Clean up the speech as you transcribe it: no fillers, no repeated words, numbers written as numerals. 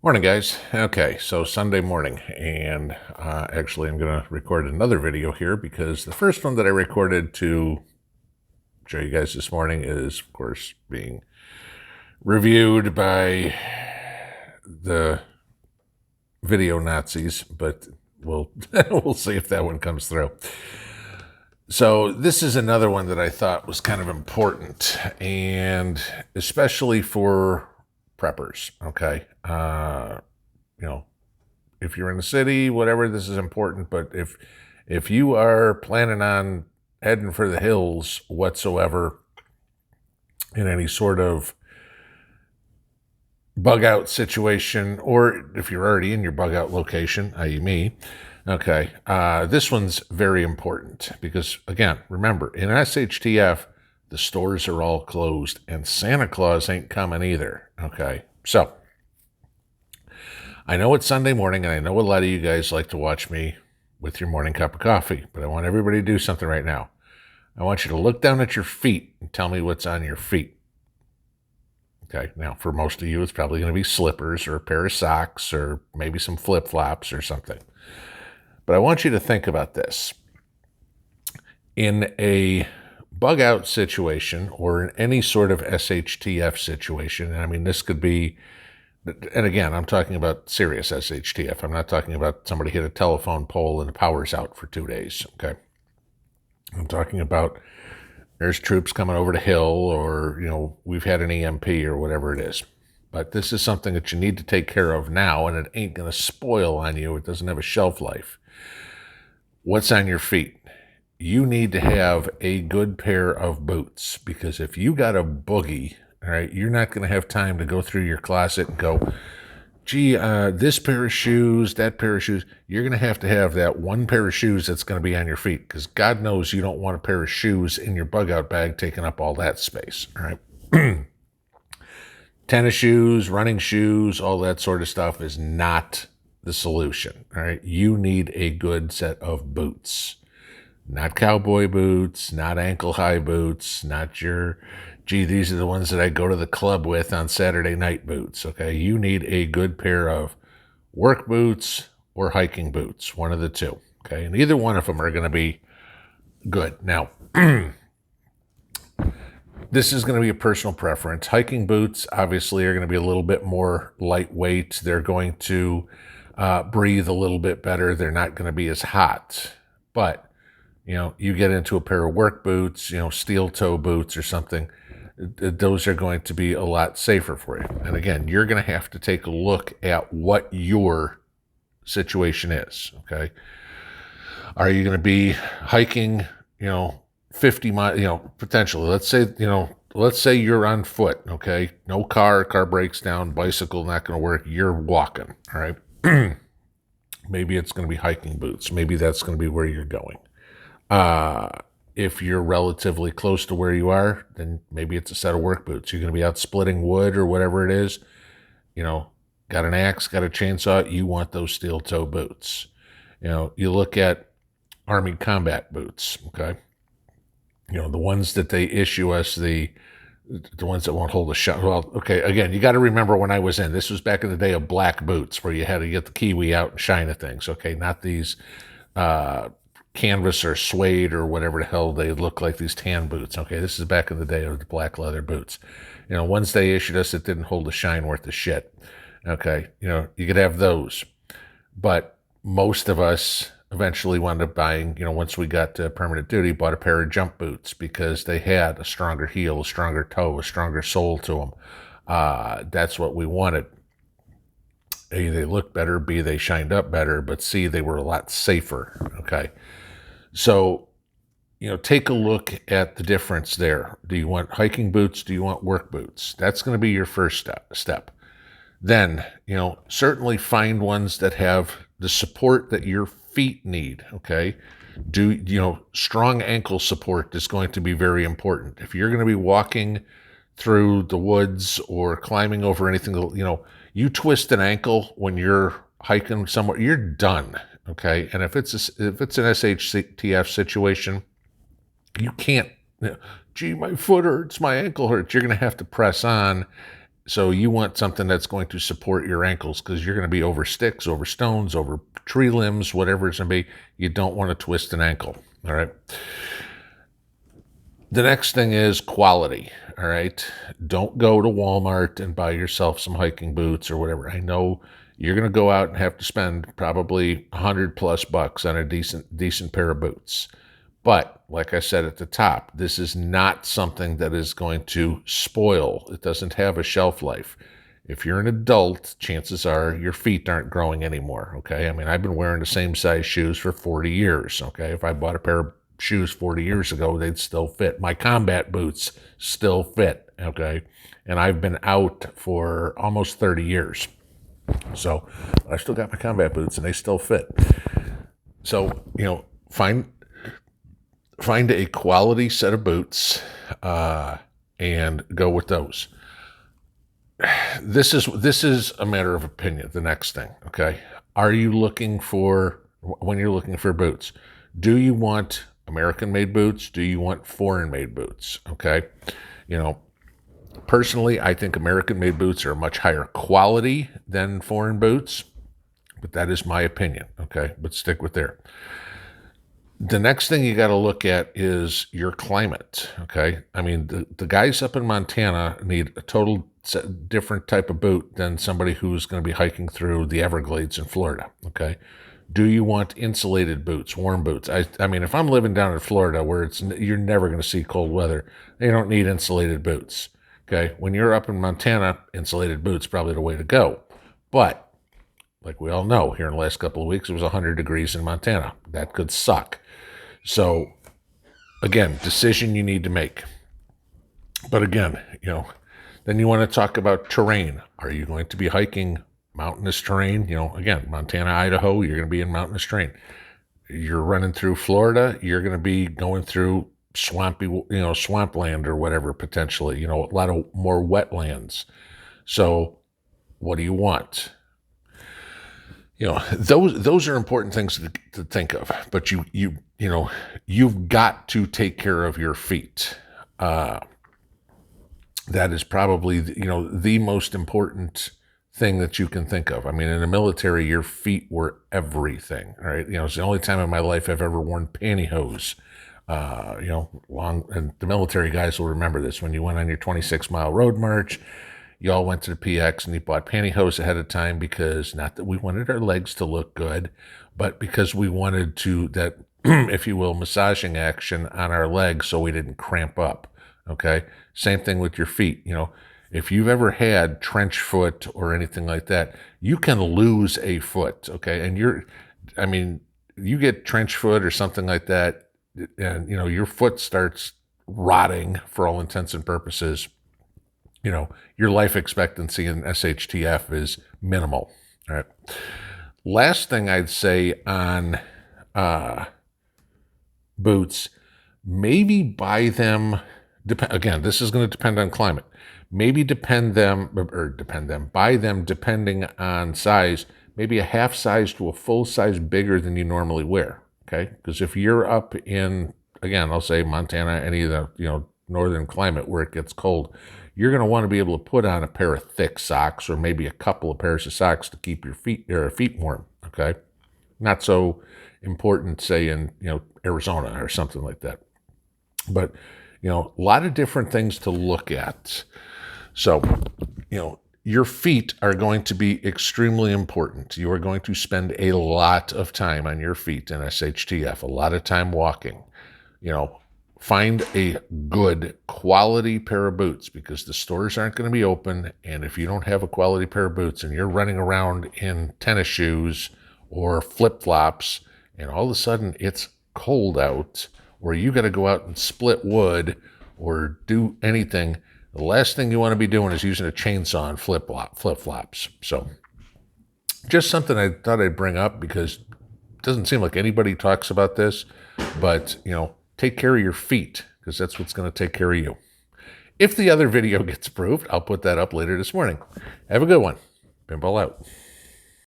Morning, guys. Okay, so Sunday morning, and actually, I'm going to record another video here because the first one that I recorded to show you guys this morning is, of course, being reviewed by the video Nazis, but we'll we'll see if that one comes through. So this is another one that I thought was kind of important, and especially for preppers. Okay, if you're in the city, whatever, this is important. But if you are planning on heading for the hills whatsoever in any sort of bug out situation, or if you're already in your bug out location, i.e. me, okay, this one's very important because, again, remember, in SHTF, the stores are all closed and Santa Claus ain't coming either, okay? So, I know it's Sunday morning, and I know a lot of you guys like to watch me with your morning cup of coffee, but I want everybody to do something right now. I want you to look down at your feet and tell me what's on your feet. Okay, now for most of you, it's probably going to be slippers or a pair of socks or maybe some flip-flops or something. But I want you to think about this. In a bug out situation or in any sort of SHTF situation, and I mean, this could be, and again, I'm talking about serious SHTF. I'm not talking about somebody hit a telephone pole and the power's out for 2 days, okay? I'm talking about there's troops coming over the hill, or, we've had an EMP or whatever it is. But this is something that you need to take care of now, and it ain't going to spoil on you. It doesn't have a shelf life. What's on your feet? You need to have a good pair of boots, because if you got a boogie, all right, you're not going to have time to go through your closet and go, gee, this pair of shoes, that pair of shoes. You're going to have that one pair of shoes that's going to be on your feet, because God knows you don't want a pair of shoes in your bug out bag taking up all that space, all right? Tennis shoes, running shoes, all that sort of stuff is not the solution, all right? You need a good set of boots. Not cowboy boots, not ankle-high boots, not your, gee, these are the ones that I go to the club with on Saturday night boots, okay? You need a good pair of work boots or hiking boots, one of the two, okay? And either one of them are going to be good. Now, this is going to be a personal preference. Hiking boots, obviously, are going to be a little bit more lightweight. They're going to breathe a little bit better. They're not going to be as hot, but you get into a pair of work boots, steel toe boots or something, those are going to be a lot safer for you. And again, you're going to have to take a look at what your situation is, okay? Are you going to be hiking, 50 miles, potentially, let's say you're on foot, okay? No car breaks down, bicycle not going to work, you're walking, all right? Maybe it's going to be hiking boots. Maybe that's going to be where you're going. If you're relatively close to where you are, then maybe it's a set of work boots. You're going to be out splitting wood or whatever it is, got an axe, got a chainsaw, you want those steel toe boots. You look at Army combat boots, okay? The ones that they issue us, the ones that won't hold a shot. Well, okay, again, you got to remember when I was in, this was back in the day of black boots where you had to get the kiwi out and shine at things, okay? Not these, canvas or suede or whatever the hell they look like, these tan boots. Okay, this is back in the day of the black leather boots. Ones they issued us that didn't hold a shine worth of shit. Okay, you could have those. But most of us eventually wound up buying, once we got to permanent duty, bought a pair of jump boots because they had a stronger heel, a stronger toe, a stronger sole to them. That's what we wanted. A, they looked better, B, they shined up better, but C, they were a lot safer, okay? So, take a look at the difference there. Do you want hiking boots? Do you want work boots? That's going to be your first step. Then, certainly find ones that have the support that your feet need, okay? Strong ankle support is going to be very important. If you're going to be walking through the woods or climbing over anything, you twist an ankle when you're hiking somewhere, you're done, okay? And if it's an SHTF situation, you can't, gee, my foot hurts, my ankle hurts. You're going to have to press on So you want something that's going to support your ankles because you're going to be over sticks, over stones, over tree limbs, whatever it's going to be. You don't want to twist an ankle. All right. The next thing is quality. All right. Don't go to Walmart and buy yourself some hiking boots or whatever. I know you're going to go out and have to spend probably $100+ on a decent pair of boots. But like I said at the top, this is not something that is going to spoil. It doesn't have a shelf life. If you're an adult, chances are your feet aren't growing anymore, okay? I mean, I've been wearing the same size shoes for 40 years, okay? If I bought a pair of shoes 40 years ago, they'd still fit. My combat boots still fit, okay? And I've been out for almost 30 years. So I still got my combat boots and they still fit. So, find a quality set of boots and go with those. This is a matter of opinion. The next thing, okay? When you're looking for boots, do you want American-made boots? Do you want foreign-made boots? Okay, personally, I think American-made boots are much higher quality than foreign boots, but that is my opinion. Okay, but stick with there. The next thing you got to look at is your climate, okay? I mean, the guys up in Montana need a total different type of boot than somebody who's going to be hiking through the Everglades in Florida, okay? Do you want insulated boots, warm boots? I mean, if I'm living down in Florida where you're never going to see cold weather, you don't need insulated boots, okay? When you're up in Montana, insulated boots probably the way to go. But like we all know, here in the last couple of weeks, it was 100 degrees in Montana. That could suck. So, again, decision you need to make. But again, then you want to talk about terrain. Are you going to be hiking mountainous terrain? Again, Montana, Idaho, you're going to be in mountainous terrain. You're running through Florida, you're going to be going through swampy, swampland or whatever, potentially, a lot of more wetlands. So, what do you want? Those are important things to think of, but you've got to take care of your feet. That is probably, the most important thing that you can think of. I mean, in the military, your feet were everything, right? It's the only time in my life I've ever worn pantyhose. And the military guys will remember this. When you went on your 26-mile road march, you all went to the PX and you bought pantyhose ahead of time because not that we wanted our legs to look good, but because we wanted that, if you will, massaging action on our legs so we didn't cramp up, okay? Same thing with your feet. If you've ever had trench foot or anything like that, you can lose a foot, okay? And you get trench foot or something like that, and, your foot starts rotting for all intents and purposes. Your life expectancy in SHTF is minimal. All right. Last thing I'd say on boots, maybe buy them. Again, this is going to depend on climate. Maybe buy them depending on size. Maybe a half size to a full size bigger than you normally wear. Okay, because if you're up in, again, I'll say Montana, any of the northern climate where it gets cold, you're going to want to be able to put on a pair of thick socks or maybe a couple of pairs of socks to keep your feet warm, okay? Not so important, say, in, Arizona or something like that. But, a lot of different things to look at. So, your feet are going to be extremely important. You are going to spend a lot of time on your feet in SHTF, a lot of time walking, Find a good quality pair of boots because the stores aren't going to be open. And if you don't have a quality pair of boots and you're running around in tennis shoes or flip-flops and all of a sudden it's cold out or you got to go out and split wood or do anything, the last thing you want to be doing is using a chainsaw and flip-flops. So just something I thought I'd bring up because it doesn't seem like anybody talks about this, but, take care of your feet because that's what's going to take care of you. If the other video gets approved, I'll put that up later this morning. Have a good one. Pinball out.